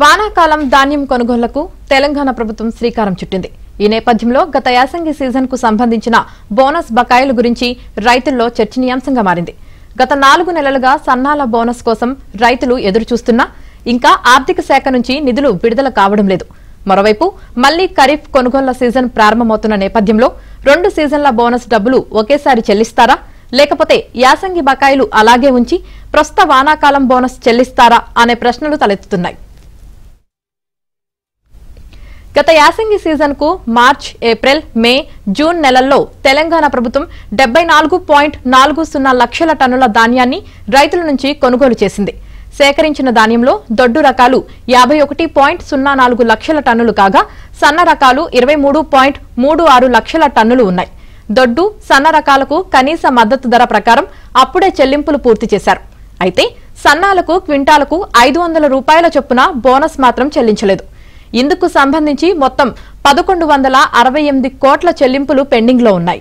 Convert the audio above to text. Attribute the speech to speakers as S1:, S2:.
S1: వానాకాలం ధాన్యం కొనుగోళ్లకు తెలంగాణ ప్రభుత్వం శ్రీకారం చుట్టింది. ఈ నేపథ్యంలో గత యాసంగి సీజన్ కు సంబంధించిన బోనస్ బకాయిల గురించి రైతుల్లో చర్చనీయాంశంగా మారింది. గత 4 నెలలుగా సన్నాల బోనస్ కోసం రైతులు ఎదురుచూస్తున్నా ఇంకా ఆర్థిక శాఖ నుంచి నిధులు విడుదల కావడం లేదు. మరోవైపు మళ్లీ ఖరీఫ్ కొనుగోళ్ల సీజన్ ప్రారంభమవుతున్న నేపథ్యంలో 2 సీజన్ల బోనస్ డబ్బులు ఒకేసారి చెల్లిస్తారా, లేకపోతే యాసంగి బకాయిలు అలాగే ఉంచి ప్రస్తుత వానాకాలం బోనస్ చెల్లిస్తారా అనే ప్రశ్నలు తలెత్తుతున్నాయి. గత యాసంగి సీజన్ కు మార్చ్, ఏప్రిల్, మే, జూన్ నెలల్లో తెలంగాణ ప్రభుత్వం 74.40 లక్షల టన్నుల ధాన్యాన్ని రైతుల నుంచి కొనుగోలు చేసింది. సేకరించిన ధాన్యంలో దొడ్డు రకాలు 51.04 లక్షల టన్నులు కాగా సన్న రకాలు 23.36 లక్షల టన్నులు ఉన్నాయి. దొడ్డు, సన్న రకాలకు కనీస మద్దతు ధర ప్రకారం అప్పుడే చెల్లింపులు పూర్తి చేశారు. అయితే సన్నాలకు క్వింటాలకు 500 రూపాయల చొప్పున బోనస్ మాత్రం చెల్లించలేదు. ఇందుకు సంబంధించి మొత్తం 1168 కోట్ల చెల్లింపులు పెండింగ్ లో ఉన్నాయి.